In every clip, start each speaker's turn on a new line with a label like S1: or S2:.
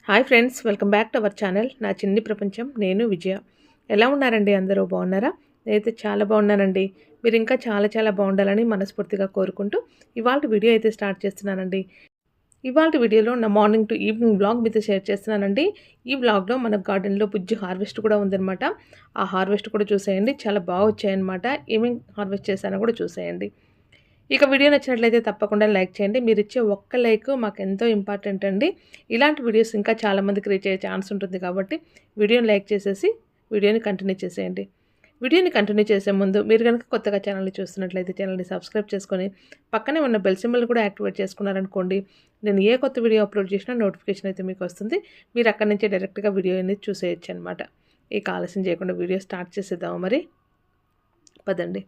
S1: Hi friends, welcome back to our channel. నా చిన్ని ప్రపంచం. నేను విజయ. ఎలా ఉన్నారండి? అందరూ బాగున్నారా? నేనైతే చాలా బాగున్నానండి. మీరు ఇంకా చాలా చాలా బాగుండాలని మనస్ఫూర్తిగా కోరుకుంటూ ఇవాళ వీడియో అయితే స్టార్ట్ చేస్తున్నానండి. ఇవాళ వీడియోలో నా మార్నింగ్ టు ఈవినింగ్ వ్లాగ్ మీతో షేర్ చేస్తున్నానండి. ఈ వ్లాగ్లో మన గార్డెన్లో బుజ్జి హార్వెస్ట్ కూడా ఉందన్నమాట. ఆ హార్వెస్ట్ కూడా చూసేయండి. చాలా బాగా వచ్చాయన్నమాట. ఏమేమి హార్వెస్ట్ చేశానో కూడా చూసేయండి. ఇక వీడియో నచ్చినట్లయితే తప్పకుండా లైక్ చేయండి. మీరిచ్చే ఒక్క లైక్ మాకెంతో ఇంపార్టెంట్ అండి. ఇలాంటి వీడియోస్ ఇంకా చాలామందికి రీచ్ అయ్యే ఛాన్స్ ఉంటుంది కాబట్టి వీడియోని లైక్ చేసేసి వీడియోని కంటిన్యూ చేసేయండి. వీడియోని కంటిన్యూ చేసే ముందు మీరు కనుక కొత్తగా ఛానల్ని చూస్తున్నట్లయితే ఛానల్ని సబ్స్క్రైబ్ చేసుకొని పక్కనే ఉన్న బెల్ సింబల్ కూడా యాక్టివేట్ చేసుకున్నారనుకోండి, నేను ఏ కొత్త వీడియో అప్లోడ్ చేసినా నోటిఫికేషన్ అయితే మీకు వస్తుంది. మీరు అక్కడి నుంచే డైరెక్ట్గా వీడియో అనేది చూసేయచ్చు అనమాట. ఇక ఆలస్యం చేయకుండా వీడియో స్టార్ట్ చేసేద్దాము మరి. పదండి.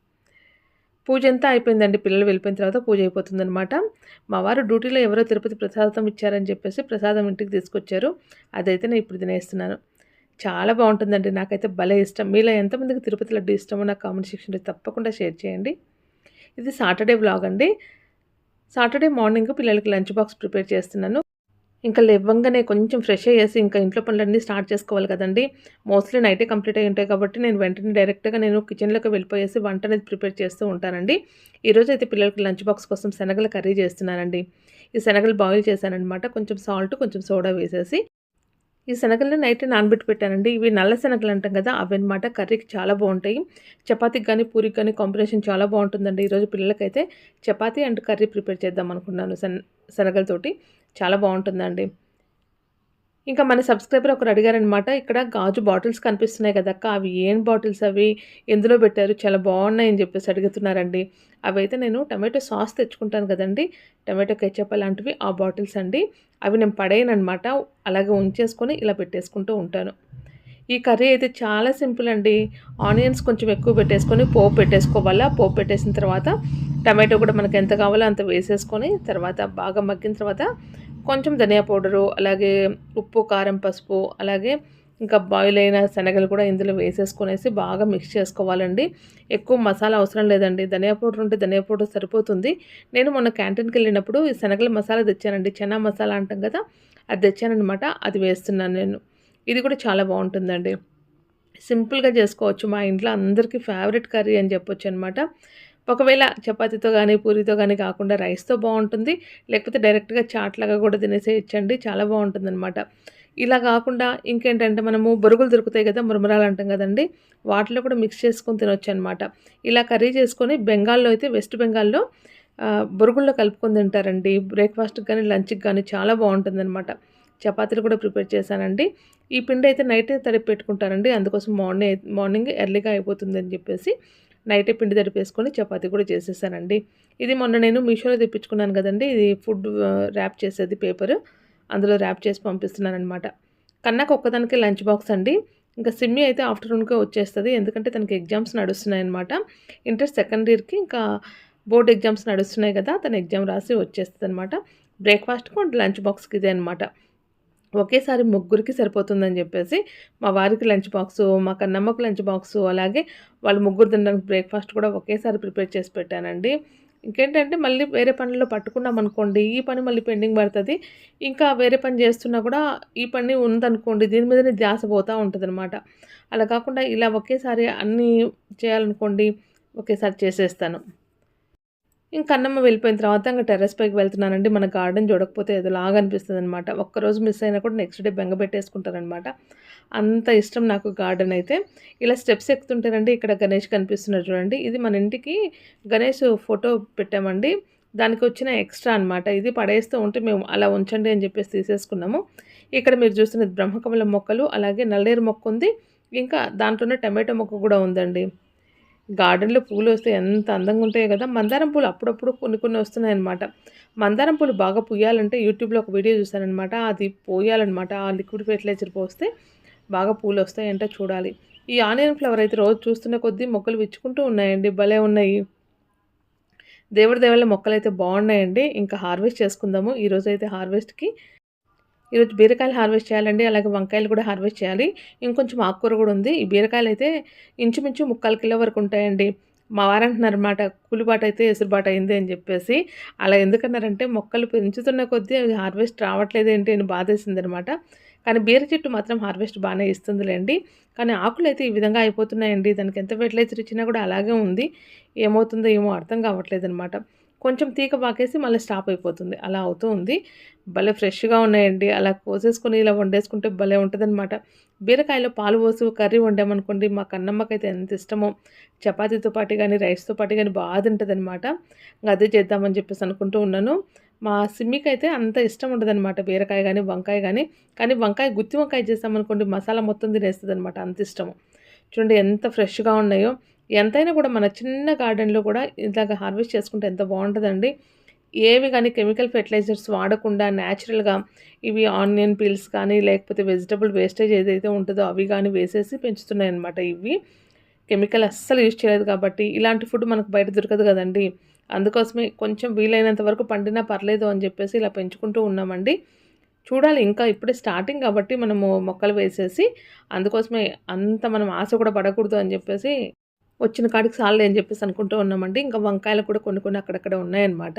S1: పూజ అంతా అయిపోయిందండి. పిల్లలు వెళ్ళిపోయిన తర్వాత పూజ అయిపోతుందనమాట. మా వారు డ్యూటీలో ఎవరో తిరుపతి ప్రసాదం ఇచ్చారని చెప్పేసి ప్రసాదం ఇంటికి తీసుకొచ్చారు. అదైతే నేను ఇప్పుడు తినేస్తున్నాను. చాలా బాగుంటుందండి. నాకైతే భలే ఇష్టం. మీలో ఎంతమందికి తిరుపతి లడ్డు ఇష్టమో నాకు కామెంట్ సెక్షన్లో తప్పకుండా షేర్ చేయండి. ఇది సాటర్డే వ్లాగ్ అండి. సాటర్డే మార్నింగ్ పిల్లలకి లంచ్ బాక్స్ ప్రిపేర్ చేస్తున్నాను. ఇంకా లేవంగానే కొంచెం ఫ్రెష్ అయ్యేసి ఇంకా ఇంట్లో పనులన్నీ స్టార్ట్ చేసుకోవాలి కదండీ. మోస్ట్లీ నైటే కంప్లీట్ అయ్యి ఉంటాయి కాబట్టి నేను వెంటనే డైరెక్ట్గా కిచెన్లోకి వెళ్ళిపోయేసి వంట అనేది ప్రిపేర్ చేస్తూ ఉంటానండి. ఈరోజు అయితే పిల్లలకి లంచ్ బాక్స్ కోసం శనగల కర్రీ చేస్తున్నానండి. ఈ శనగలు బాయిల్ చేశాననమాట. కొంచెం సాల్ట్, కొంచెం సోడా వేసేసి ఈ శనగలను నైట్ నానబెట్టి పెట్టానండి. ఇవి నల్ల శనగలు అంటాం కదా, అవన్నమాట. కర్రీకి చాలా బాగుంటాయి. చపాతీకి కానీ పూరికి కానీ కాంబినేషన్ చాలా బాగుంటుందండి. ఈరోజు పిల్లలకైతే చపాతీ అండ్ కర్రీ ప్రిపేర్ చేద్దాం అనుకున్నాను శనగలతోటి. చాలా బాగుంటుందండి. ఇంకా మన సబ్స్క్రైబర్ ఒకరు అడిగారనమాట, ఇక్కడ గాజు బాటిల్స్ కనిపిస్తున్నాయి కదక్క, అవి ఏం బాటిల్స్ అవి, ఎందులో పెట్టారు, చాలా బాగున్నాయి అని చెప్పేసి అడుగుతున్నారండి. అవైతే నేను టమాటో సాస్ తెచ్చుకుంటాను కదండి, టమాటో కెచప్ అలాంటివి, ఆ బాటిల్స్ అండి. అవి నేను పడేయనమాట, అలాగే ఉంచేసుకొని ఇలా పెట్టేసుకుంటూ ఉంటాను. ఈ కర్రీ అయితే చాలా సింపుల్ అండి. ఆనియన్స్ కొంచెం ఎక్కువ పెట్టేసుకొని పోపు పెట్టేసుకోవాలా. పోపు పెట్టేసిన తర్వాత టమాటో కూడా మనకు ఎంత కావాలో అంత వేసేసుకొని తర్వాత బాగా మగ్గిన తర్వాత కొంచెం ధనియా పౌడరు, అలాగే ఉప్పు, కారం, పసుపు, అలాగే ఇంకా బాయిల్ అయిన శనగలు కూడా ఇందులో వేసేసుకొనేసి బాగా మిక్స్ చేసుకోవాలండి. ఎక్కువ మసాలా అవసరం లేదండి. ధనియా పౌడర్ ఉంటే ధనియా పౌడర్ సరిపోతుంది. నేను మొన్న క్యాంటీన్కి వెళ్ళినప్పుడు ఈ శనగల మసాలా తెచ్చానండి. చనా మసాలా అంటాం కదా, అది తెచ్చానమాట. అది వేస్తున్నాను నేను. ఇది కూడా చాలా బాగుంటుందండి. సింపుల్గా చేసుకోవచ్చు. మా ఇంట్లో అందరికీ ఫేవరెట్ కర్రీ అని చెప్పొచ్చు అనమాట. ఒకవేళ చపాతీతో కానీ పూరితో కానీ కాకుండా రైస్తో బాగుంటుంది. లేకపోతే డైరెక్ట్గా చాట్లాగా కూడా తినేసేయచ్చండి. చాలా బాగుంటుందన్నమాట. ఇలా కాకుండా ఇంకేంటంటే మనము బొరుగులు దొరుకుతాయి కదా, మురమరాలు అంటాం కదండి, వాటిలో కూడా మిక్స్ చేసుకొని తినొచ్చు అనమాట. ఇలా కర్రీ చేసుకొని బెంగాల్లో అయితే, వెస్ట్ బెంగాల్లో బొరుగుల్లో కలుపుకొని తింటారండి. బ్రేక్ఫాస్ట్కి కానీ లంచ్కి కానీ చాలా బాగుంటుందన్నమాట. చపాతీలు కూడా ప్రిపేర్ చేశానండి. ఈ పిండి అయితే నైటే తడిపి పెట్టుకుంటానండి. అందుకోసం మార్నింగ్ ఎర్లీగా అయిపోతుందని చెప్పేసి నైటే పిండి తడిపేసుకొని చపాతీ కూడా చేసేసానండి. ఇది మొన్న నేను మీషోలో తెప్పించుకున్నాను కదండి, ఇది ఫుడ్ ర్యాప్ చేసేది పేపర్, అందులో ర్యాప్ చేసి పంపిస్తున్నానమాట. కన్నాకు ఒక్కదానికి లంచ్ బాక్స్ అండి. ఇంకా సిమ్మి అయితే ఆఫ్టర్నూన్కే వచ్చేస్తుంది, ఎందుకంటే తనకి ఎగ్జామ్స్ నడుస్తున్నాయన్నమాట. ఇంటర్ సెకండ్ ఇయర్కి ఇంకా బోర్డ్ ఎగ్జామ్స్ నడుస్తున్నాయి కదా, తను ఎగ్జామ్ రాసి వచ్చేస్తుంది అనమాట. బ్రేక్ఫాస్ట్కు లంచ్ బాక్స్కి ఇదే అనమాట. ఒకేసారి ముగ్గురికి సరిపోతుందని చెప్పేసి మా వారికి లంచ్ బాక్సు, మా కన్నమ్మకు లంచ్ బాక్సు, అలాగే వాళ్ళు ముగ్గురు తినడానికి బ్రేక్ఫాస్ట్ కూడా ఒకేసారి ప్రిపేర్ చేసి పెట్టానండి. ఇంకేంటంటే మళ్ళీ వేరే పనుల్లో పట్టుకున్నాం అనుకోండి, ఈ పని మళ్ళీ పెండింగ్ పడుతుంది. ఇంకా వేరే పని చేస్తున్నా కూడా ఈ పని ఉందనుకోండి, దీని మీదనే ధ్యాస పోతూ ఉంటుందన్నమాట. అలా కాకుండా ఇలా ఒకేసారి అన్నీ చేయాలనుకోండి, ఒకేసారి చేసేస్తాను. ఇంక అన్నమ్మ వెళ్ళిపోయిన తర్వాత ఇంక టెర్రస్ పైకి వెళ్తున్నానండి. మన గార్డెన్ చూడకపోతే ఏదోలాగా అనిపిస్తుందనమాట. ఒక్కరోజు మిస్ అయినా కూడా నెక్స్ట్ డే బెంగ పెట్టేసుకుంటారనమాట. అంత ఇష్టం నాకు గార్డెన్ అయితే. ఇలా స్టెప్స్ ఎక్కుతుంటేనండి ఇక్కడ గణేష్ కనిపిస్తున్నారు చూడండి. ఇది మన ఇంటికి గణేష్ ఫోటో పెట్టామండి. దానికి వచ్చిన ఎక్స్ట్రా అనమాట. ఇది పడేస్తూ ఉంటే మేము అలా ఉంచండి అని చెప్పేసి తీసేసుకున్నాము. ఇక్కడ మీరు చూస్తున్నది బ్రహ్మకమలం మొక్కలు, అలాగే నల్లేరు మొక్క ఉంది. ఇంకా దాంట్లోనే టమాటో మొక్క కూడా ఉందండి. గార్డెన్‌లో పూలొస్తే ఎంత అందంగా ఉంటాయో కదా! మందారం పూలు అప్పుడప్పుడు కొన్ని కొన్ని వస్తున్నాయన్నమాట. మందారం పూలు బాగా పూయాలంటే యూట్యూబ్‌లో ఒక వీడియో చూశాననమాట. అది పోయాలన్నమాట. ఆ లిక్విడ్ ఫెర్టిలైజర్ పోస్తే బాగా పూలొస్తాయంట, చూడాలి. ఈ ఆనియన్ ఫ్లవర్ అయితే రోజు చూస్తున్న కొద్దీ మొక్కలు విచ్చుకుంటూ ఉన్నాయండి. భలే ఉన్నాయి. దేవుడి దయ వల్ల మొక్కలైతే బాగున్నాయండి. ఇంకా హార్వెస్ట్ చేసుకుందాము. ఈరోజైతే హార్వెస్ట్‌కి ఈరోజు బీరకాయలు హార్వెస్ట్ చేయాలండి. అలాగే వంకాయలు కూడా హార్వెస్ట్ చేయాలి. ఇంకొంచెం ఆకుకూర కూడా ఉంది. ఈ బీరకాయలైతే ఇంచుమించు 3/4 కిలో వరకు ఉంటాయండి. మా వారంటున్నారన్నమాట, కూలిబాటైతే ఎసురుబాటయింది అని చెప్పేసి. అలా ఎందుకన్నారంటే మొక్కలు పెంచుతున్న కొద్దీ అవి హార్వెస్ట్ రావట్లేదేంటి అని బాధేసిందనమాట. కానీ బీర చెట్టు మాత్రం హార్వెస్ట్ బాగానే ఇస్తుందిలేండి. కానీ ఆకులైతే ఈ విధంగా అయిపోతున్నాయండి. దానికి ఎంత ఫెర్టిలైజర్ ఇచ్చినా కూడా అలాగే ఉంది. ఏమవుతుందో ఏమో అర్థం కావట్లేదనమాట. కొంచెం తీగ పాకేసి మళ్ళీ స్టాప్ అయిపోతుంది. అలా అవుతూ ఉంది. భలే ఫ్రెష్‌గా ఉన్నాయండి. అలా కోసేసుకొని ఇలా వండేసుకుంటే భలే ఉంటదనమాట. బీరకాయలో పాలు పోసి కర్రీ వండామనుకోండి, మా కన్నమ్మకైతే ఎంత ఇష్టమో. చపాతీతో పాటు గాని, రైస్‌తో పాటు గాని తింటదనమాట. అదే చేద్దామని చెప్పేసి అనుకుంటూ ఉన్నాను. మా సిమ్మికైతే అంత ఇష్టం ఉండదనమాట బీరకాయ గాని, వంకాయ గాని. కానీ వంకాయ గుత్తి వంకాయ చేసామనుకోండి మసాలా మొత్తం తినేస్తదనమాట. అంత ఇష్టము. చూడండి ఎంత ఫ్రెష్‌గా ఉన్నాయో. ఎంతైనా కూడా మన చిన్న గార్డెన్‌లో కూడా ఇలాగ హార్వెస్ట్ చేసుకుంటే ఎంత బావుంటదండి. ఏవి గాని కెమికల్ ఫెర్టిలైజర్స్ వాడకుండా న్యాచురల్‌గా ఇవి ఆనియన్ పీల్స్ కానీ, లేకపోతే వెజిటబుల్ వేస్టేజ్ ఏదైతే ఉంటదో అవి గాని వేసేసి పెంచుతున్నాయన్నమాట ఇవి. కెమికల్ అస్సలు యూజ్ చేయలేదు కాబట్టి, ఇలాంటి ఫుడ్ మనకు బయట దొరకదు గదండీ! అందుకోసమే కొంచెం వీలైనంత వరకు పండినా పర్లేదు అని జెప్పేసి ఇలా పెంచుకుంటూ ఉన్నామండి. చూడాలి ఇంకా ఇప్పుడే స్టార్టింగ్ కాబట్టి మనము మొక్కలు వేసేసి, అందుకోసమే అంత మనం ఆశ కూడా పడకూడదు అని జెప్పేసి వచ్చిన కాడికి సాలులే అని చెప్పేసి అనుకుంటూ ఉన్నామండి. ఇంకా వంకాయలు కూడా కొన్ని కొన్ని అక్కడక్కడ ఉన్నాయన్నమాట.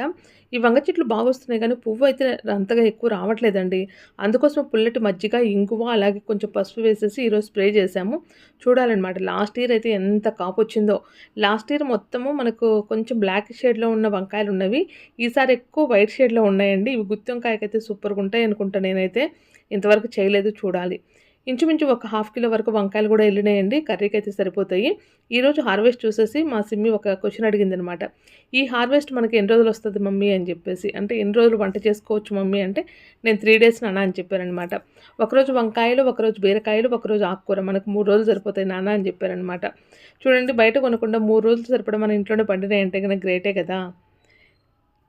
S1: ఈ వంగ చెట్లు బాగొస్తున్నాయి గానీ, పువ్వయితే అంతగా ఎక్కువ రావట్లేదండి. అందుకోసం పుల్లటి మజ్జిగ, ఇంగువ అలాగే కొంచెం పసుపు వేసేసి ఈరోజు స్ప్రే చేశాము. చూడాలన్నమాట. లాస్ట్ ఇయర్ అయితే ఎంత కాపొచ్చిందో. లాస్ట్ ఇయర్ మొత్తము మనకు కొంచెం బ్లాక్ షేడ్‌లో ఉన్న వంకాయలున్నవి. ఈసారి ఎక్కువ వైట్ షేడ్‌లో ఉన్నాయండి. ఇవి గుత్తి వంకాయకైతే సూపర్‌గుంటాయి అనుకుంటా నేనైతే. ఇంతవరకు చేయలేదు చూడాలి. ఇంచుమించు ఒక హాఫ్ కిలో వరకు వంకాయలు గూడా ఎళ్ళినాయండి. కర్రీకైతే సరిపోతాయి. ఈరోజు హార్వెస్ట్ చూసేసి మా సిమ్మి ఒక క్వెషన్ అడిగిందనమాట. "ఈ హార్వెస్ట్ మనకి ఎన్ని రోజులొస్తది మమ్మీ" అని జెప్పేసి. అంటే "ఎన్ని రోజులు వంట చేసుకోవచ్చు మమ్మీ" అంటే, నేను 3 డేస్ నాన్న అని చెప్పాననమాట. ఒకరోజు వంకాయలు, ఒకరోజు బీరకాయలు, ఒకరోజు ఆకుకూర. మనకు 3 రోజులు సరిపోతాయి నాన్న అని జెప్పారనమాట. చూడండి బయట కొనకుండా 3 రోజులు సరిపడా మన ఇంట్లోనే పండినాయంటే గనక గ్రేటే గదా!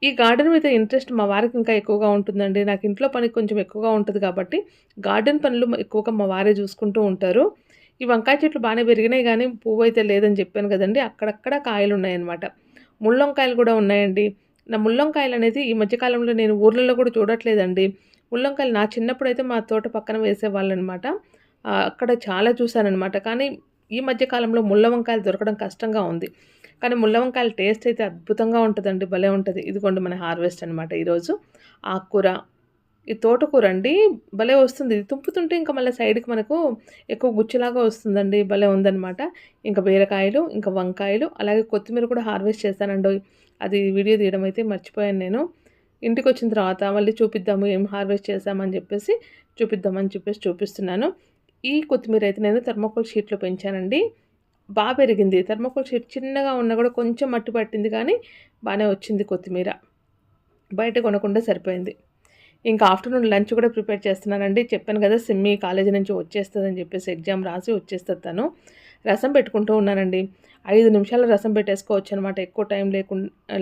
S1: ఈ గార్డెన్ మీద ఇంట్రెస్ట్ మా వారికి ఇంకా ఎక్కువగా ఉంటుందండి. నాకు ఇంట్లో పని కొంచెం ఎక్కువగా ఉంటది కాబట్టి, గార్డెన్ పనులు ఎక్కువగా మా వారే జూసుకుంటూ ఉంటారు. ఈ వంకాయ చెట్లు బానే పెరిగినాయి గానీ, పువ్వయితే లేదని జెప్పాను గదండీ! అక్కడక్కడ కాయలున్నాయన్నమాట. ముళ్ళొంకాయలు గూడా ఉన్నాయండి. నా ముళ్ళొంకాయలనేది ఈ మధ్య కాలంలో నేను ఊర్లలో గూడా చూడట్లేదండి. ముళ్ళొంకాయలు నా చిన్నప్పుడైతే మా తోట పక్కన వేసేవాళ్ళనమాట. అక్కడ చాలా చూసాననమాట. కానీ ఈ మధ్య కాలంలో ముళ్ళ వంకాయలు దొరకడం కష్టంగా ఉంది. కానీ ముళ్ళ వంకాయల టేస్ట్ అయితే అద్భుతంగా ఉంటదండి. భలే ఉంటది. ఇదిగోండి మన హార్వెస్ట్ అనమాట ఈరోజు. ఆకుకూర, ఈ తోటకూర అండి భలే వస్తుంది. ఇది తుంపుతుంటే ఇంక మళ్ళీ సైడ్‌కి మనకు ఎక్కువ గుచ్చులాగా వస్తుందండి. భలే ఉందనమాట. ఇంకా బీరకాయలు, ఇంకా వంకాయలు, అలాగే కొత్తిమీర కూడా హార్వెస్ట్ చేశానండోయ్. అది వీడియో తీయడం అయితే మర్చిపోయాను నేను. ఇంటికొచ్చిన తర్వాత మళ్ళీ చూపిద్దాము ఏం హార్వెస్ట్ చేశామని జెప్పేసి చూపిద్దామని చెప్పేసి చూపిస్తున్నాను. ఈ కొత్తిమీర అయితే నేను థర్మాకోల్ షీట్‌లో పెంచానండి. పెరిగింది. థర్మాకోల్ షీట్ చిన్నగా ఉన్నా గూడా కొంచెం మట్టి పట్టింది కానీ బానే వచ్చింది కొత్తిమీర. బయట కొనకుండా సరిపోయింది. ఇంకా ఆఫ్టర్‌నూన్ లంచ్ కూడా ప్రిపేర్ చేస్తున్నానండి. చెప్పాను గదా! సిమ్మి కాలేజీ నుంచి వచ్చేస్తదని జెప్పేసి ఎగ్జామ్ రాసి వచ్చేస్తది తను. రసం పెట్టుకుంటూ ఉన్నానండి. 5 నిమిషాల్లో రసం పెట్టేసుకోవచ్చనమాట. ఎక్కువ టైం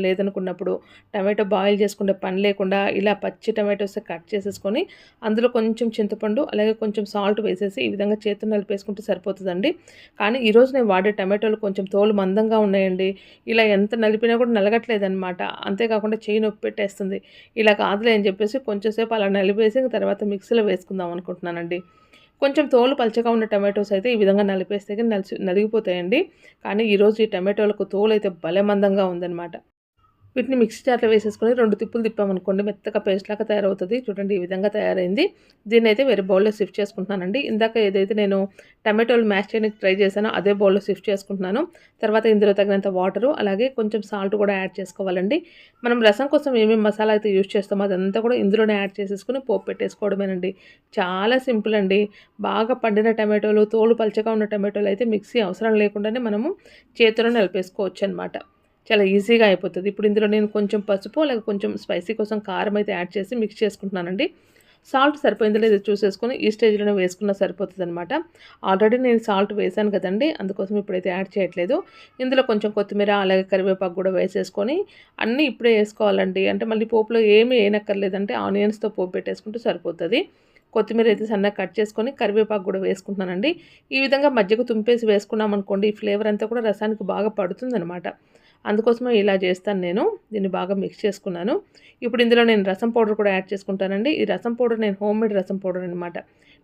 S1: లేదనుకున్నప్పుడు. టమాటో బాయిల్ చేసుకునే పని లేకుండా ఇలా పచ్చి టమాటోస్ కట్ చేసేసుకొని, అందులో కొంచెం చింతపండు, అలాగే కొంచెం సాల్ట్ వేసేసి ఈ విధంగా చేత్తో నలిపేసుకుంటే సరిపోతదండి. కానీ ఈరోజు నేను వాడే టమాటోలు కొంచెం తోలు మందంగా ఉన్నాయండి. ఇలా ఎంత నలిపినా కూడా నలగట్లేదనమాట. అంతేకాకుండా చెయ్యి నొప్పి పెట్టేస్తుంది. ఇలా కాదులే అని చెప్పేసి కొంచెం సేపు అలా నలిపేసి తర్వాత మిక్సీలో వేసుకుందాం అనుకుంటున్నానండి. కొంచెం తోలు పలచగా ఉన్న టమాటోస్ అయితే ఈ విధంగా నలిపేస్తే గాని నలిగిపోతాయండి. కానీ ఈరోజు ఈ టమాటోలకు తోలైతే భలే మందంగా ఉందనమాట. వీటిని మిక్సీ జార్‌లో వేసేసుకొని 2 తిప్పులు తిప్పామనుకోండి మెత్తగా పేస్ట్‌లాగా తయారవుతది. చూడండి ఈ విధంగా తయారైంది. దీన్నైతే వేరే బౌల్‌లో షిఫ్ట్ చేసుకుంటున్నానండి. ఇందాక ఏదైతే నేను టమాటోలు మ్యాష్ చేయడానికి ట్రై చేశానో అదే బౌల్‌లో షిఫ్ట్ చేసుకుంటున్నాను. తర్వాత ఇందులో తగినంత వాటరు, అలాగే కొంచెం సాల్ట్ కూడా యాడ్ చేసుకోవాలండి. మనం రసం కోసం ఏమేమి మసాలా అయితే యూజ్ చేస్తామో అదంతా కూడా ఇందులోనే యాడ్ చేసేసుకొని పోపు పెట్టేసుకోవడమేనండి. చాలా సింపుల్ అండి. బాగా పండిన టమాటోలు, తోలు పలచగా ఉన్న టమాటోలు అయితే మిక్సీ అవసరం లేకుండానే మనము చేతిలో నలిపేసుకోవచ్చనమాట. చాలా ఈజీగా అయిపోతది. ఇప్పుడు ఇందులో నేను కొంచెం పసుపు, అలాగే కొంచెం స్పైసీ కోసం కారం అయితే యాడ్ చేసి మిక్స్ చేసుకుంటున్నానండి. సాల్ట్ సరిపోయిందో లేదో చూసేసుకొని ఈ స్టేజ్‌లోనే వేసుకున్నా సరిపోతదనమాట. ఆల్రెడీ నేను సాల్ట్ వేశాను కదండీ! అందుకోసం ఇప్పుడైతే యాడ్ చేయట్లేదు. ఇందులో కొంచెం కొత్తిమీర, అలాగే కరివేపాకు కూడా వేసేసుకొని అన్నీ ఇప్పుడే ఏసుకోవాలండి. అంటే మళ్ళీ పోపులో ఏమి ఏయనక్కర్లేదంటే ఆనియన్స్‌తో పోపు పెట్టేసుకుంటే సరిపోతది. కొత్తిమీర అయితే సన్నగా కట్ చేసుకొని కరివేపాకు కూడా వేసుకుంటున్నానండి. ఈ విధంగా మధ్యకు తుంపేసి వేసుకున్నామనుకోండి ఈ ఫ్లేవర్ అంతా కూడా రసానికి బాగా పడుతుందనమాట. అందుకోసమే ఇలా చేస్తాను నేను. దీన్ని బాగా మిక్స్ చేసుకున్నాను. ఇప్పుడు ఇందులో నేను రసం పౌడర్ కూడా యాడ్ చేసుకుంటానండి. ఈ రసం పౌడర్ నేను హోమ్‌మేడ్ రసం పౌడర్ అనమాట.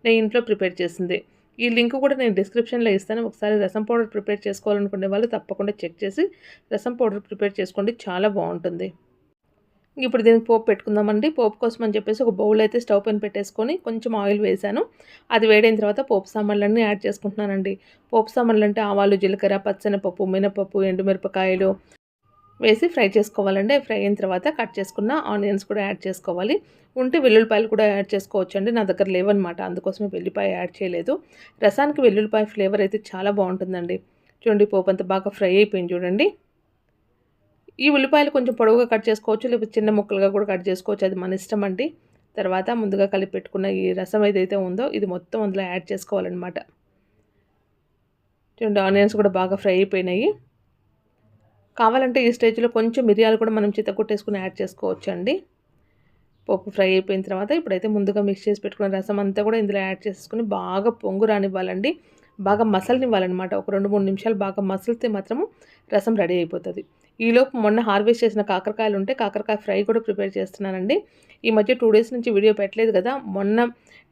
S1: నేను ఇంట్లో ప్రిపేర్ చేసింది. ఈ లింక్ కూడా నేను డిస్క్రిప్షన్‌లో ఇస్తాను. ఒకసారి రసం పౌడర్ ప్రిపేర్ చేసుకోవాలనుకునే వాళ్ళు తప్పకుండా చెక్ చేసి రసం పౌడర్ ప్రిపేర్ చేసుకోండి. చాలా బావుంటుంది. ఇప్పుడు దీనికి పోపు పెట్టుకుందామండి. పోపు కోసం అని చెప్పేసి ఒక బౌల్ అయితే స్టవ్ పైన పెట్టేసుకొని కొంచెం ఆయిల్ వేశాను. అది వేడైన తర్వాత పోపు సామాన్లన్నీ యాడ్ చేసుకుంటున్నానండి. పోపు సామాన్లు అంటే ఆవాలు, జీలకర్ర, పచ్చెనపప్పు, మినపప్పు, ఎండుమిరపకాయలు వేసి ఫ్రై చేసుకోవాలండి. ఫ్రై అయిన తర్వాత కట్ చేసుకున్న ఆనియన్స్ కూడా యాడ్ చేసుకోవాలి. ఉంటే వెల్లుల్లిపాయలు కూడా యాడ్ చేసుకోవచ్చండి. నా దగ్గర లేవన్నమాట, అందుకోసమే వెల్లిపాయ యాడ్ చేయలేదు. రసానికి వెల్లుల్లిపాయ ఫ్లేవర్ అయితే చాలా బాగుంటుందండి. చూడండి పోపు అంతా బాగా ఫ్రై అయిపోయింది చూడండి. ఈ ఉల్లిపాయలు కొంచెం పొడవుగా కట్ చేసుకోవచ్చు, లేకపోతే చిన్న ముక్కలుగా కూడా కట్ చేసుకోవచ్చు, అది మన ఇష్టం అండి. తర్వాత ముందుగా కలిపి పెట్టుకున్న ఈ రసం ఏదైతే ఉందో ఇది మొత్తం అందులో యాడ్ చేసుకోవాలన్నమాట. చూడండి ఆనియన్స్ కూడా బాగా ఫ్రై అయిపోయినాయి. కావాలంటే ఈ స్టేజ్లో కొంచెం మిరియాలు కూడా మనం చితకొట్టేసుకుని యాడ్ చేసుకోవచ్చు అండి. పప్పు ఫ్రై అయిపోయిన తర్వాత ఇప్పుడైతే ముందుగా మిక్స్ చేసి పెట్టుకున్న రసం అంతా కూడా ఇందులో యాడ్ చేసుకుని బాగా పొంగు రానివ్వాలండి. బాగా మసలనివ్వాలన్నమాట. ఒక 2-3 నిమిషాలు బాగా మసిలితే మాత్రము రసం రెడీ అయిపోతుంది. ఈలోపు మొన్న హార్వెస్ట్ చేసిన కాకరకాయలు ఉంటే కాకరకాయ ఫ్రై కూడా ప్రిపేర్ చేస్తున్నానండి. ఈ మధ్య 2 డేస్ నుంచి వీడియో పెట్టలేదు కదా, మొన్న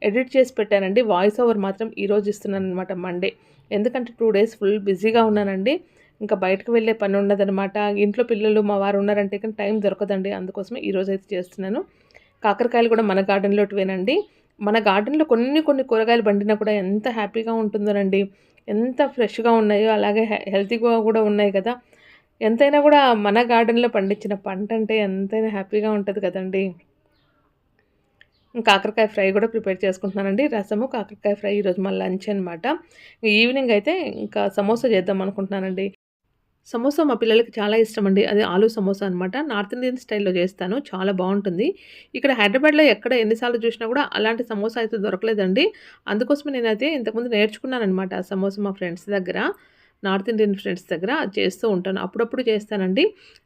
S1: ఎడిట్ చేసి పెట్టానండి. వాయిస్ ఓవర్ మాత్రం ఈరోజు ఇస్తున్నాను అనమాట, మండే. ఎందుకంటే 2 డేస్ ఫుల్ బిజీగా ఉన్నానండి. ఇంకా బయటకు వెళ్ళే పని ఉండదనమాట. ఇంట్లో పిల్లలు మా వారు ఉన్నారంటే కానీ టైం దొరకదండి. అందుకోసమే ఈరోజు అయితే చేస్తున్నాను. కాకరకాయలు కూడా మన గార్డెన్‌లోటివేనండి. మన గార్డెన్‌లో కొన్ని కూరగాయలు పండినా కూడా ఎంత హ్యాపీగా ఉంటుందోనండి. ఎంత ఫ్రెష్‌గా ఉన్నాయో, అలాగే హెల్తీగా కూడా ఉన్నాయి కదా! ఎంతైనా కూడా మన గార్డెన్‌లో పండించిన పంట అంటే ఎంతైనా హ్యాపీగా ఉంటది కదండీ! కాకరకాయ ఫ్రై కూడా ప్రిపేర్ చేసుకుంటున్నానండి. రసము, కాకరకాయ ఫ్రై ఈరోజు మా లంచ్ అనమాట. ఈవినింగ్ అయితే ఇంకా సమోసా చేద్దాం అనుకుంటున్నానండి. సమోసా మా పిల్లలకి చాలా ఇష్టమండి. అది ఆలు సమోసా అనమాట. నార్త్ ఇండియన్ స్టైల్‌లో చేస్తాను. చాలా బావుంటుంది. ఇక్కడ హైదరాబాద్‌లో ఎక్కడ ఎన్ని సార్లు చూసినా కూడా అలాంటి సమోసా అయితే దొరకలేదండి. అందుకోసమే నేనైతే ఇంతకుముందు నేర్చుకున్నాననమాట ఆ సమోసా మా ఫ్రెండ్స్ దగ్గర. నార్త్ ఇండియన్ ఫ్రెండ్స్ దగ్గర అది చేస్తూ ఉంటాను. అప్పుడప్పుడు చేస్తానండి.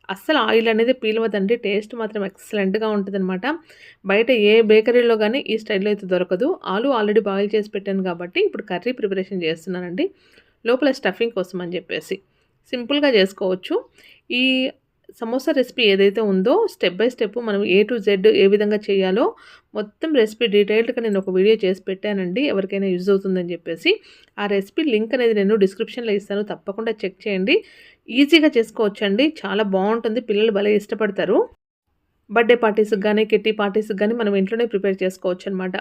S1: అస్సలు ఆయిల్ అనేది పీలవదండి. టేస్ట్ మాత్రం ఎక్సలెంట్‌గా ఉంటదనమాట. బయట ఏ బేకరీలో గానీ ఈ స్టైల్‌లో అయితే దొరకదు. ఆలు ఆల్రెడీ బాయిల్ చేసి పెట్టాను కాబట్టి ఇప్పుడు కర్రీ ప్రిపరేషన్ చేస్తున్నానండి. లోపల స్టఫింగ్ కోసం అని చెప్పేసి. సింపుల్‌గా చేసుకోవచ్చు. ఈ సమోసా రెసిపీ ఏదైతే ఉందో స్టెప్ బై స్టెప్ మనం ఏ టు జెడ్ ఏ విధంగా చేయాలో మొత్తం రెసిపీ డీటెయిల్డ్‌గా నేను ఒక వీడియో చేసి పెట్టానండి. ఎవరికైనా యూజ్ అవుతుందని చెప్పేసి. ఆ రెసిపీ లింక్ అనేది నేను డిస్క్రిప్షన్‌లో ఇస్తాను. తప్పకుండా చెక్ చేయండి. ఈజీగా చేసుకోవచ్చండి. చాలా బావుంటుంది. పిల్లలు భలే ఇష్టపడతారు. బర్త్‌డే పార్టీస్‌కి గానీ, కిట్టి పార్టీస్‌కి గానీ మనం ఇంట్లోనే ప్రిపేర్ చేసుకోవచ్చనమాట.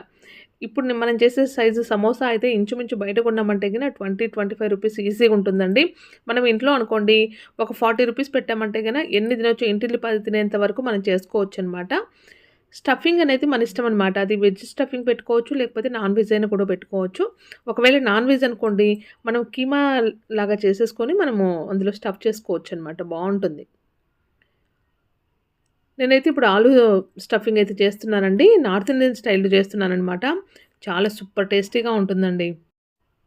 S1: ఇప్పుడు మనం చేసే సైజు సమోసా అయితే ఇంచుమించు బయట కొన్నామంటే గిన 20-25 రూపీస్ ఈజీగా ఉంటుందండి. మనం ఇంట్లో అనుకోండి ఒక 40 రూపీస్ పెట్టామంటే గన ఎన్ని తినొచ్చు, ఇంటిల్లి 10 తినేంత వరకు మనం చేసుకోవచ్చనమాట. స్టఫింగ్ అనేది మన ఇష్టం అనమాట. అది వెజ్ స్టఫింగ్ పెట్టుకోవచ్చు, లేకపోతే నాన్ వెజ్ అయినా కూడా పెట్టుకోవచ్చు. ఒకవేళ నాన్ వెజ్ అనుకోండి, మనం కీమా లాగా చేసేసుకొని మనము అందులో స్టఫ్ చేసుకోవచ్చనమాట. బావుంటుంది. నేనైతే ఇప్పుడు ఆలు స్టఫింగ్ అయితే చేస్తున్నానండి. నార్త్ ఇండియన్ స్టైల్‌లో చేస్తున్నాననమాట. చాలా సూపర్ టేస్టీగా ఉంటుందండి.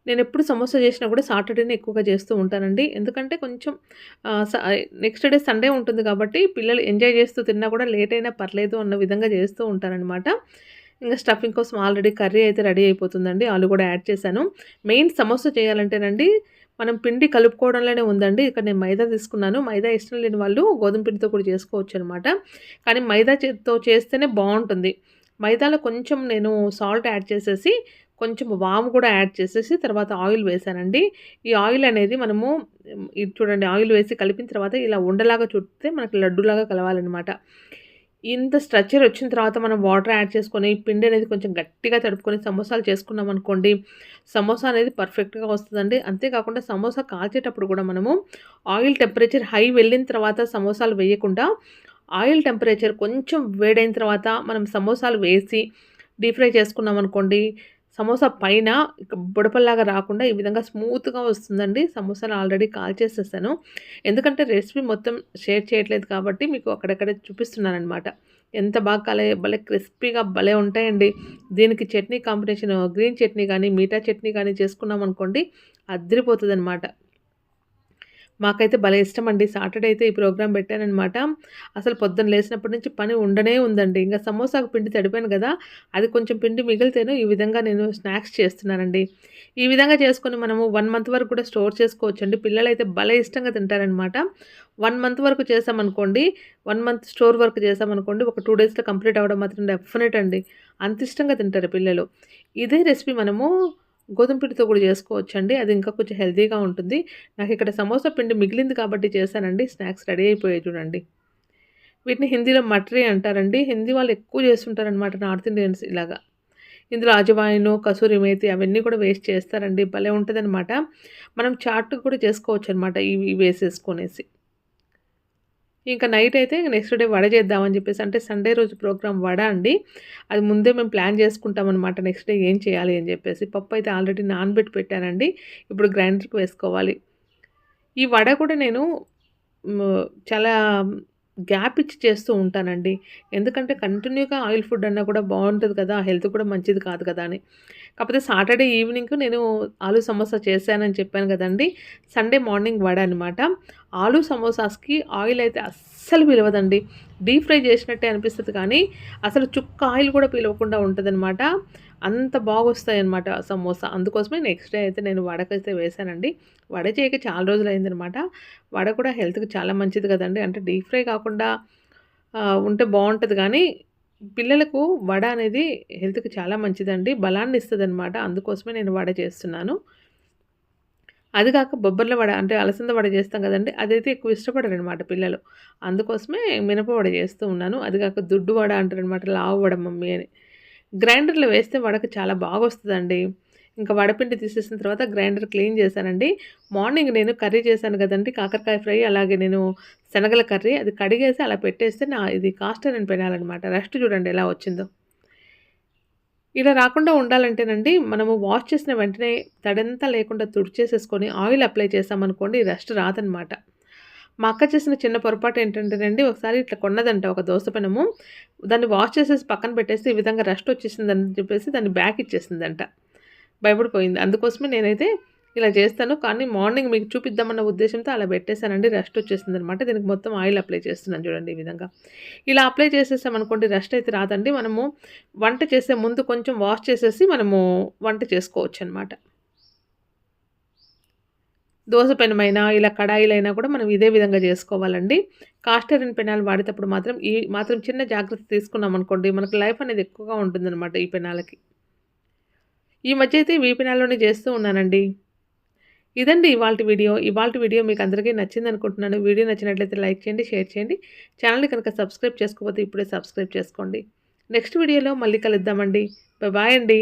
S1: నేనెప్పుడు సమోసా చేసినా కూడా సాటర్‌డేనే ఎక్కువగా చేస్తూ ఉంటానండి. ఎందుకంటే కొంచెం నెక్స్ట్ డే సండే ఉంటుంది కాబట్టి పిల్లలు ఎంజాయ్ చేస్తూ తిన్నా కూడా లేట్ అయినా పర్లేదు అన్న విధంగా చేస్తూ ఉంటాననమాట. ఇంక స్టఫింగ్ కోసం ఆల్రెడీ కర్రీ అయితే రెడీ అయిపోతుందండి. ఆలు కూడా యాడ్ చేశాను. మెయిన్ సమోసా చేయాలంటేనండి మనం పిండి కలుపుకోవడంలోనే ఉందండి. ఇక్కడ నేను మైదా తీసుకున్నాను. మైదా ఇష్టం లేని వాళ్ళు గోధుమ పిండితో కూడా చేసుకోవచ్చనమాట. కానీ మైదా చేత్తో చేస్తేనే బావుంటుంది. మైదాలో కొంచెం నేను సాల్ట్ యాడ్ చేసేసి కొంచెం వాము కూడా యాడ్ చేసేసి తర్వాత ఆయిల్ వేశానండి. ఈ ఆయిల్ అనేది మనము ఇది చూడండి ఆయిల్ వేసి కలిపిన తర్వాత ఇలా ఉండలాగా చుడితే మనకు లడ్డూలాగా కలవాలనమాట. ఇంత స్ట్రక్చర్ వచ్చిన తర్వాత మనం వాటర్ యాడ్ చేసుకొని పిండి అనేది కొంచెం గట్టిగా తడుపుకొని సమోసాలు చేసుకున్నామనుకోండి, సమోసా అనేది పర్ఫెక్ట్‌గా వస్తదండి. అంతే కాకుండా సమోసా కాల్చేటప్పుడు కూడా మనము ఆయిల్ టెంపరేచర్ హై వెళ్ళిన తర్వాత సమోసాలు వేయకుండా, ఆయిల్ టెంపరేచర్ కొంచెం వేడైన తర్వాత మనం సమోసాలు వేసి డీప్ ఫ్రై చేసుకున్నామనుకోండి, సమోసా పైన ఇక బుడపల్లాగా రాకుండా ఈ విధంగా స్మూత్‌గా వస్తుందండి. సమోసాలు ఆల్రెడీ కాల్చేసేసాను. ఎందుకంటే రెసిపీ మొత్తం షేర్ చేయట్లేదు కాబట్టి మీకు అక్కడక్కడ చూపిస్తున్నాననమాట. ఎంత బాగా భలే క్రిస్పీగా భలే ఉంటాయండి. దీనికి చట్నీ కాంబినేషన్ గ్రీన్ చట్నీ గానీ, మీఠా చట్నీ గానీ చేసుకున్నామనుకోండి అద్దిరిపోతదనమాట. మాకైతే భలే ఇష్టమండి. సాటర్‌డే అయితే ఈ ప్రోగ్రామ్ పెట్టాననమాట. అసలు పొద్దున్న లేసినప్పటి నుంచి పని ఉండనే ఉందండి. ఇంక సమోసాకు పిండి తడిపాను గదా! అది కొంచెం పిండి మిగిలితేను ఈ విధంగా నేను స్నాక్స్ చేస్తున్నానండి. ఈ విధంగా చేసుకొని మనము 1 మంత్ వరకు కూడా స్టోర్ చేసుకోవచ్చండి. పిల్లలైతే భలే ఇష్టంగా తింటారనమాట. 1 మంత్ వరకు చేశామనుకోండి, 1 మంత్ స్టోర్ వరకు చేశామనుకోండి, ఒక 2 డేస్‌లో కంప్లీట్ అవ్వడం మాత్రం డెఫినెట్ అండి. అంత ఇష్టంగా తింటారు పిల్లలు. ఇదే రెసిపీ మనము గోధుమ పిండితో కూడా చేసుకోవచ్చండి. అది ఇంకా కొంచెం హెల్తీగా ఉంటుంది. నాకిక్కడ సమోసా పిండి మిగిలింది కాబట్టి చేశానండి. స్నాక్స్ రెడీ అయిపోయాయి చూడండి. వీటిని హిందీలో మటరీ అంటారండి. హిందీ వాళ్ళు ఎక్కువ చేస్తుంటారనమాట నార్త్ ఇండియన్స్ ఇలాగా. ఇందులో అజవాయిను, కసూరి మేతి అవన్నీ కూడా వేసి చేస్తారండి. భలే ఉంటదనమాట. మనం చాట్ కూడా చేసుకోవచ్చనమాట ఇవి వేసేసుకొనేసి. ఇంకా నైట్ అయితే నెక్స్ట్ డే వడ చేద్దామని చెప్పేసి అంటే సండే రోజు ప్రోగ్రామ్ వడ అండి. అది ముందే మేము ప్లాన్ చేసుకుంటామనమాట. నెక్స్ట్ డే ఏం చేయాలి అని చెప్పేసి. పప్పు అయితే ఆల్రెడీ నానబెట్టి పెట్టానండి. ఇప్పుడు గ్రైండర్‌కి వేసుకోవాలి. ఈ వడ కూడా నేను చాలా గ్యాప్ ఇచ్చి చేస్తూ ఉంటానండి. ఎందుకంటే కంటిన్యూగా ఆయిల్ ఫుడ్ అన్నా కూడా బావుంటది కదా! హెల్త్ కూడా మంచిది కాదు కదా అని. కాకపోతే సాటర్డే ఈవినింగ్ నేను ఆలు సమోసా చేశానని చెప్పాను గదండీ! సండే మార్నింగ్ వడ అనమాట. ఆలు సమోసాస్‌కి ఆయిల్ అయితే అస్సలు పిలవదండి. డీప్ ఫ్రై చేసినట్టే అనిపిస్తది కానీ, అసలు చుక్క ఆయిల్ కూడా పిలవకుండా ఉంటదనమాట. అంత బాగొస్తాయన్నమాట సమోసా. అందుకోసమే నెక్స్ట్ డే అయితే నేను వడకైతే వేశానండి. వడ చేయక చాలా రోజులయిందనమాట. వడ కూడా హెల్త్‌కి చాలా మంచిది గదండీ! అంటే డీప్ ఫ్రై కాకుండా ఉంటే బావుంటది గానీ, పిల్లలకు వడ అనేది హెల్త్‌కి చాలా మంచిదండి. బలాన్నిస్తదనమాట. అందుకోసమే నేను వడ చేస్తున్నాను. అది కాక బొబ్బర్ల వడ అంటే అలసంద వడ చేస్తాం గదండీ! అదైతే ఎక్కువ ఇష్టపడరనమాట పిల్లలు. అందుకోసమే మినప వడ చేస్తూ ఉన్నాను. అది కాక దుడ్డు వడ అంటారనమాట. లావు వడ మమ్మీ అని. గ్రైండర్‌లో వేస్తే వడకు చాలా బాగొస్తదండి. ఇంకా వడపిండి తీసేసిన తర్వాత గ్రైండర్ క్లీన్ చేశానండి. మార్నింగ్ నేను కర్రీ చేశాను గదండీ! కాకరకాయ ఫ్రై అలాగే నేను శనగల కర్రీ అది కడిగేసి అలా పెట్టేస్తే ఇది కాస్ట్ ఐరన్ పెనాలనమాట. రెస్ట్ చూడండి ఎలా వచ్చిందో. ఇలా రాకుండా ఉండాలంటేనండి, మనము వాష్ చేసిన వెంటనే తడంతా లేకుండా తుడిచేసేసుకొని ఆయిల్ అప్లై చేశామనుకోండి రస్ట్ రాదనమాట. మా అక్క చేసిన చిన్న పొరపాటు ఏంటంటేనండి, ఒకసారి ఇట్లా కొన్నదంట ఒక దోస పెనము. దాన్ని వాష్ చేసేసి పక్కన పెట్టేస్తే ఈ విధంగా రస్ట్ వచ్చేసిందని చెప్పేసి దాన్ని బ్యాక్ ఇచ్చేసిందంట. భయపడిపోయింది. అందుకోసమే నేనైతే ఇలా చేస్తాను. కానీ మార్నింగ్ మీకు చూపిద్దామన్న ఉద్దేశ్యంతో అలా పెట్టేసానండి. రస్ట్ వచ్చేసిందనమాట. దీనికి మొత్తం ఆయిల్ అప్లై చేస్తున్నాను చూడండి ఈ విధంగా. ఇలా అప్లై చేసేసామనుకోండి రస్ట్ అయితే రాదండి. మనము వంట చేసే ముందు కొంచెం వాష్ చేసేసి మనము వంట చేసుకోవచ్చనమాట. దోస పెనమైనా, ఇలా కడాయిలైనా కూడా మనం ఇదే విధంగా జేసుకోవాలండి. కాస్ట్ ఐరన్ పెనాలు వాడేటప్పుడు మాత్రం ఈ మాత్రం చిన్న జాగ్రత్త తీసుకున్నామనుకోండి, మనకు లైఫ్ అనేది ఎక్కువగా ఉంటుందనమాట ఈ పెనాలకి. ఈ మధ్య అయితే ఈ పెనాల్లోనే జేస్తూ ఉన్నానండి. ఇదండి ఇవాల్టి వీడియో. ఇవాల్టి వీడియో మీకందరికీ నచ్చిందనుకుంటున్నాను. వీడియో నచ్చినట్లయితే లైక్ చేయండి, షేర్ చేయండి. ఛానెల్‌ని కనుక సబ్స్క్రైబ్ చేసుకోకపోతే ఇప్పుడే సబ్స్క్రైబ్ చేసుకోండి. నెక్స్ట్ వీడియోలో మళ్ళీ కలుద్దామండి. బాయ్ అండి.